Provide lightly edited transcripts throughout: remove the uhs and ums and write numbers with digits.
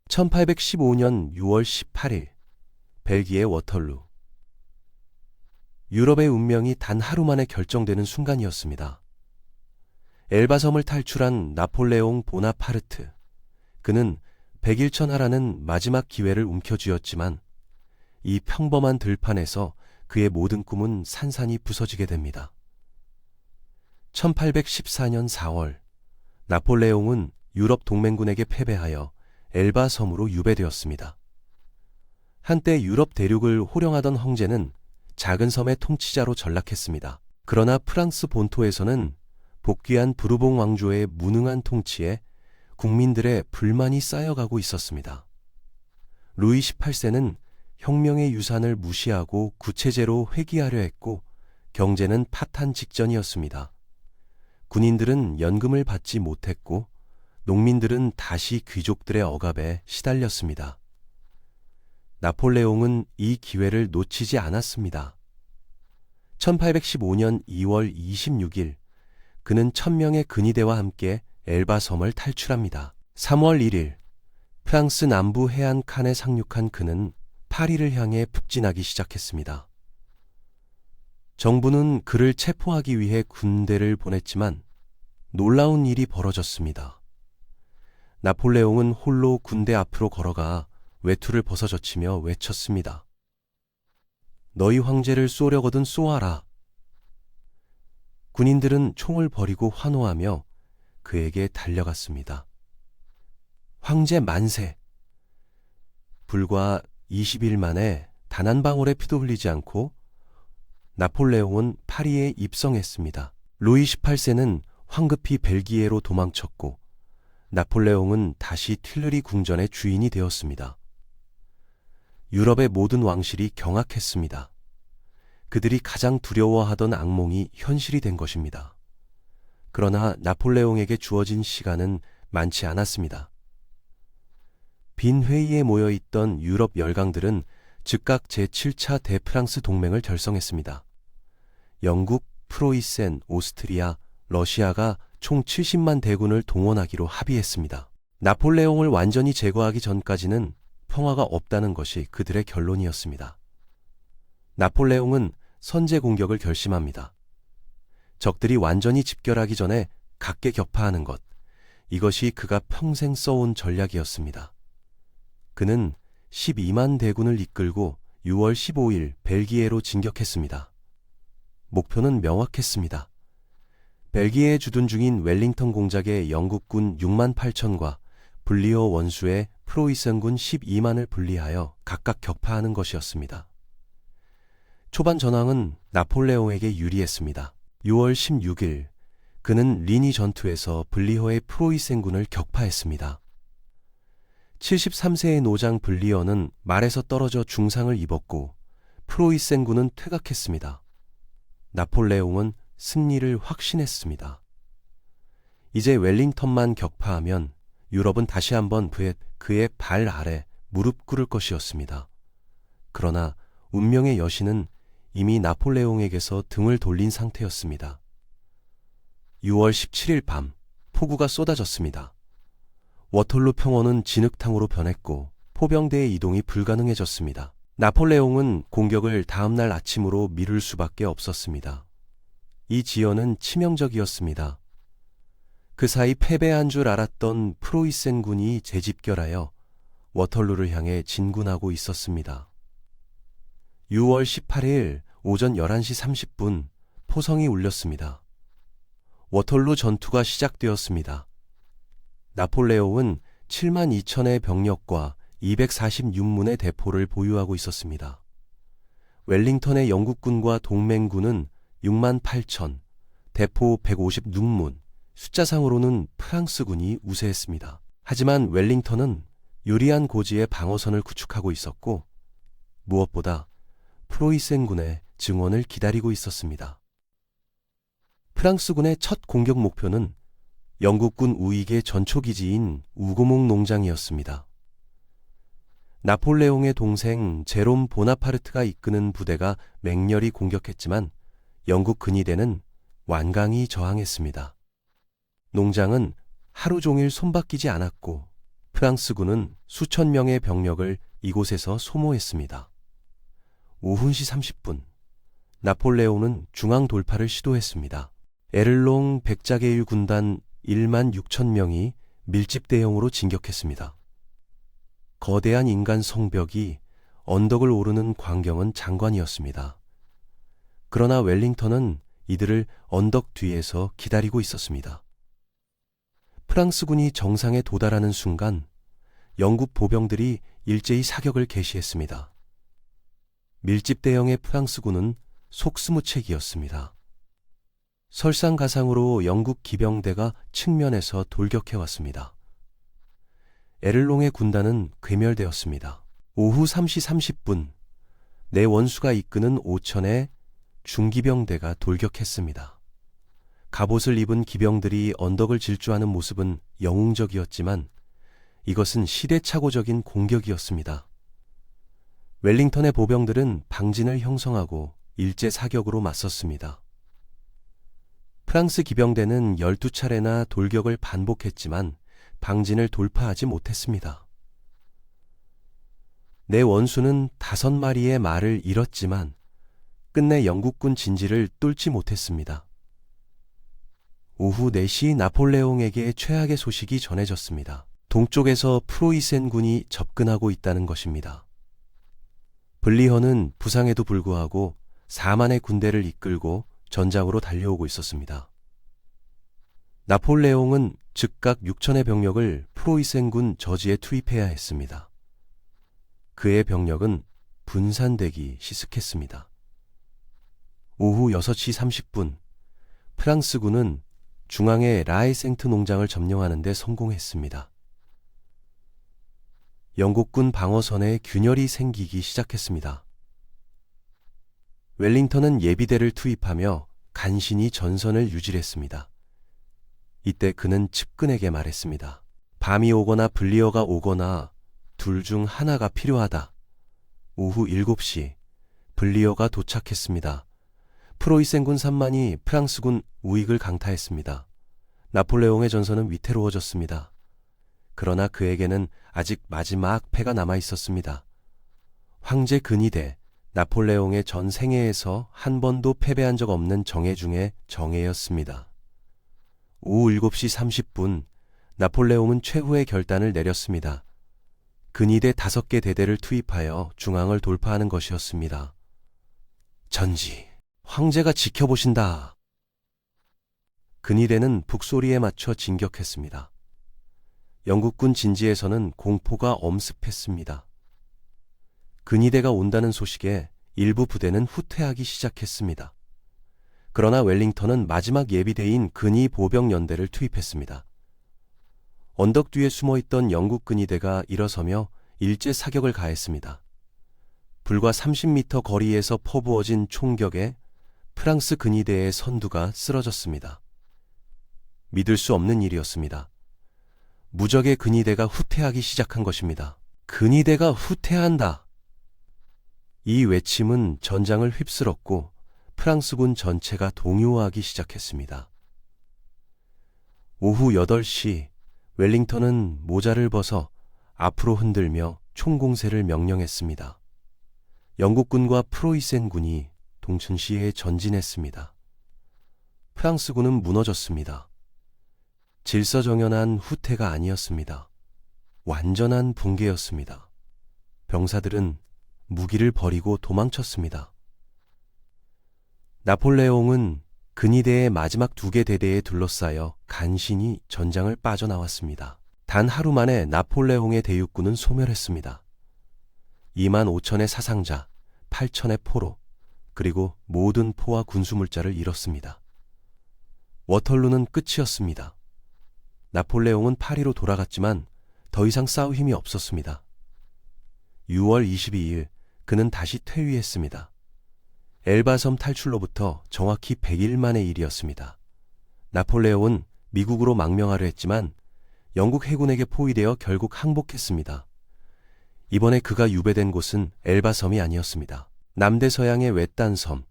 1815년 6월 18일, 벨기에 워털루. 유럽의 운명이 단 하루 만에 결정되는 순간이었습니다. 엘바섬을 탈출한 나폴레옹 보나파르트. 그는 백일천하라는 마지막 기회를 움켜쥐었지만 이 평범한 들판에서 그의 모든 꿈은 산산이 부서지게 됩니다. 1814년 4월, 나폴레옹은 유럽 동맹군에게 패배하여 엘바 섬으로 유배되었습니다. 한때 유럽 대륙을 호령하던 황제는 작은 섬의 통치자로 전락했습니다. 그러나 프랑스 본토에서는 복귀한 부르봉 왕조의 무능한 통치에 국민들의 불만이 쌓여가고 있었습니다. 루이 18세는 혁명의 유산을 무시하고 구체제로 회귀하려 했고 경제는 파탄 직전이었습니다. 군인들은 연금을 받지 못했고 농민들은 다시 귀족들의 억압에 시달렸습니다. 나폴레옹은 이 기회를 놓치지 않았습니다. 1815년 2월 26일, 그는 1000명의 근위대와 함께 엘바 섬을 탈출합니다. 3월 1일, 프랑스 남부 해안 칸에 상륙한 그는 파리를 향해 북진하기 시작했습니다. 정부는 그를 체포하기 위해 군대를 보냈지만 놀라운 일이 벌어졌습니다. 나폴레옹은 홀로 군대 앞으로 걸어가 외투를 벗어젖히며 외쳤습니다. 너희 황제를 쏘려거든 쏘아라. 군인들은 총을 버리고 환호하며 그에게 달려갔습니다. 황제 만세! 불과 20일 만에 단 한 방울의 피도 흘리지 않고 나폴레옹은 파리에 입성했습니다. 루이 18세는 황급히 벨기에로 도망쳤고 나폴레옹은 다시 튠르리 궁전의 주인이 되었습니다. 유럽의 모든 왕실이 경악했습니다. 그들이 가장 두려워하던 악몽이 현실이 된 것입니다. 그러나 나폴레옹에게 주어진 시간은 많지 않았습니다. 빈 회의에 모여있던 유럽 열강들은 즉각 제7차 대프랑스 동맹을 결성했습니다. 영국, 프로이센, 오스트리아, 러시아가 총 70만 대군을 동원하기로 합의했습니다. 나폴레옹을 완전히 제거하기 전까지는 평화가 없다는 것이 그들의 결론이었습니다. 나폴레옹은 선제 공격을 결심합니다. 적들이 완전히 집결하기 전에 각계 격파하는 것, 이것이 그가 평생 써온 전략이었습니다. 그는 12만 대군을 이끌고 6월 15일 벨기에로 진격했습니다. 목표는 명확했습니다. 벨기에에 주둔 중인 웰링턴 공작의 영국군 6만 8천과 블리어 원수의 프로이센군 12만을 분리하여 각각 격파하는 것이었습니다. 초반 전황은 나폴레옹에게 유리했습니다. 6월 16일, 그는 리니 전투에서 블리어의 프로이센군을 격파했습니다. 73세의 노장 블리어는 말에서 떨어져 중상을 입었고 프로이센군은 퇴각했습니다. 나폴레옹은 승리를 확신했습니다. 이제 웰링턴만 격파하면 유럽은 다시 한번 그의 발 아래 무릎 꿇을 것이었습니다. 그러나 운명의 여신은 이미 나폴레옹에게서 등을 돌린 상태였습니다. 6월 17일 밤, 폭우가 쏟아졌습니다. 워털루 평원은 진흙탕으로 변했고 포병대의 이동이 불가능해졌습니다. 나폴레옹은 공격을 다음날 아침으로 미룰 수밖에 없었습니다. 이 지연은 치명적이었습니다. 그 사이 패배한 줄 알았던 프로이센 군이 재집결하여 워털루를 향해 진군하고 있었습니다. 6월 18일 오전 11시 30분 포성이 울렸습니다. 워털루 전투가 시작되었습니다. 나폴레옹은 7만 2천의 병력과 246문의 대포를 보유하고 있었습니다. 웰링턴의 영국군과 동맹군은 6만 8천, 대포 156문, 숫자상으로는 프랑스군이 우세했습니다. 하지만 웰링턴은 유리한 고지의 방어선을 구축하고 있었고 무엇보다 프로이센군의 증원을 기다리고 있었습니다. 프랑스군의 첫 공격 목표는 영국군 우익의 전초기지인 우고목 농장이었습니다. 나폴레옹의 동생 제롬 보나파르트가 이끄는 부대가 맹렬히 공격했지만 영국 근위대는 완강히 저항했습니다. 농장은 하루 종일 손바뀌지 않았고 프랑스군은 수천 명의 병력을 이곳에서 소모했습니다. 오후 1시 30분, 나폴레옹은 중앙 돌파를 시도했습니다. 에를롱 백자계유 군단 1만 6천 명이 밀집 대형으로 진격했습니다. 거대한 인간 성벽이 언덕을 오르는 광경은 장관이었습니다. 그러나 웰링턴은 이들을 언덕 뒤에서 기다리고 있었습니다. 프랑스군이 정상에 도달하는 순간 영국 보병들이 일제히 사격을 개시했습니다. 밀집 대형의 프랑스군은 속수무책이었습니다. 설상가상으로 영국 기병대가 측면에서 돌격해왔습니다. 에를롱의 군단은 괴멸되었습니다. 오후 3시 30분, 내 원수가 이끄는 5천의 중기병대가 돌격했습니다. 갑옷을 입은 기병들이 언덕을 질주하는 모습은 영웅적이었지만 이것은 시대착오적인 공격이었습니다. 웰링턴의 보병들은 방진을 형성하고 일제 사격으로 맞섰습니다. 프랑스 기병대는 12차례나 돌격을 반복했지만 방진을 돌파하지 못했습니다. 내 원수는 5마리의 말을 잃었지만 끝내 영국군 진지를 뚫지 못했습니다. 오후 4시 나폴레옹에게 최악의 소식이 전해졌습니다. 동쪽에서 프로이센군이 접근하고 있다는 것입니다. 블리허는 부상에도 불구하고 4만의 군대를 이끌고 전장으로 달려오고 있었습니다. 나폴레옹은 즉각 6천의 병력을 프로이센군 저지에 투입해야 했습니다. 그의 병력은 분산되기 시작했습니다. 오후 6시 30분, 프랑스군은 중앙의 라에생트 농장을 점령하는 데 성공했습니다. 영국군 방어선에 균열이 생기기 시작했습니다. 웰링턴은 예비대를 투입하며 간신히 전선을 유지했습니다. 이때 그는 측근에게 말했습니다. 밤이 오거나 블리어가 오거나 둘 중 하나가 필요하다. 오후 7시 블리어가 도착했습니다. 프로이센군 3만이 프랑스군 우익을 강타했습니다. 나폴레옹의 전선은 위태로워졌습니다. 그러나 그에게는 아직 마지막 패가 남아 있었습니다. 황제 근위대 나폴레옹의 전 생애에서 한 번도 패배한 적 없는 정예 중에 정예였습니다. 오후 7시 30분 나폴레옹은 최후의 결단을 내렸습니다. 근위대 5개 대대를 투입하여 중앙을 돌파하는 것이었습니다. 전지, 황제가 지켜보신다. 근위대는 북소리에 맞춰 진격했습니다. 영국군 진지에서는 공포가 엄습했습니다. 근위대가 온다는 소식에 일부 부대는 후퇴하기 시작했습니다. 그러나 웰링턴은 마지막 예비대인 근위 보병연대를 투입했습니다. 언덕 뒤에 숨어있던 영국 근위대가 일어서며 일제 사격을 가했습니다. 불과 30m 거리에서 퍼부어진 총격에 프랑스 근위대의 선두가 쓰러졌습니다. 믿을 수 없는 일이었습니다. 무적의 근위대가 후퇴하기 시작한 것입니다. 근위대가 후퇴한다. 이 외침은 전장을 휩쓸었고 프랑스군 전체가 동요하기 시작했습니다. 오후 8시 웰링턴은 모자를 벗어 앞으로 흔들며 총공세를 명령했습니다. 영국군과 프로이센군이 동춘시에 전진했습니다. 프랑스군은 무너졌습니다. 질서정연한 후퇴가 아니었습니다. 완전한 붕괴였습니다. 병사들은 무기를 버리고 도망쳤습니다. 나폴레옹은 근위대의 마지막 2개 대대에 둘러싸여 간신히 전장을 빠져나왔습니다. 단 하루 만에 나폴레옹의 대육군은 소멸했습니다. 2만 5천의 사상자, 8천의 포로, 그리고 모든 포와 군수물자를 잃었습니다. 워털루는 끝이었습니다. 나폴레옹은 파리로 돌아갔지만 더 이상 싸울 힘이 없었습니다. 6월 22일 그는 다시 퇴위했습니다. 엘바섬 탈출로부터 정확히 100일 만의 일이었습니다. 나폴레옹은 미국으로 망명하려 했지만 영국 해군에게 포위되어 결국 항복했습니다. 이번에 그가 유배된 곳은 엘바섬이 아니었습니다. 남대서양의 외딴 섬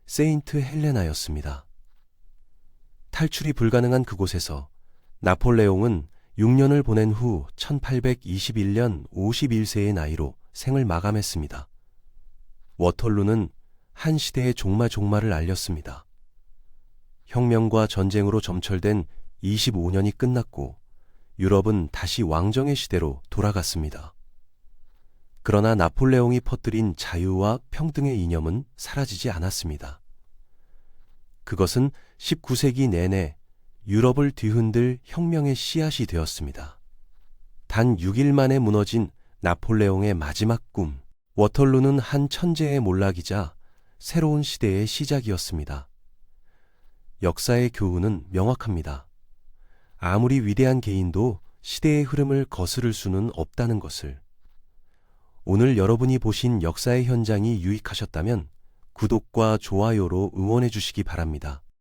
세인트 헬레나였습니다. 탈출이 불가능한 그곳에서 나폴레옹은 6년을 보낸 후 1821년 51세의 나이로 생을 마감했습니다. 워털루는 한 시대의 종말을 알렸습니다. 혁명과 전쟁으로 점철된 25년이 끝났고 유럽은 다시 왕정의 시대로 돌아갔습니다. 그러나 나폴레옹이 퍼뜨린 자유와 평등의 이념은 사라지지 않았습니다. 그것은 19세기 내내 유럽을 뒤흔들 혁명의 씨앗이 되었습니다. 단 6일 만에 무너진 나폴레옹의 마지막 꿈, 워털루는 한 천재의 몰락이자 새로운 시대의 시작이었습니다. 역사의 교훈은 명확합니다. 아무리 위대한 개인도 시대의 흐름을 거스를 수는 없다는 것을. 오늘 여러분이 보신 역사의 현장이 유익하셨다면 구독과 좋아요로 응원해 주시기 바랍니다.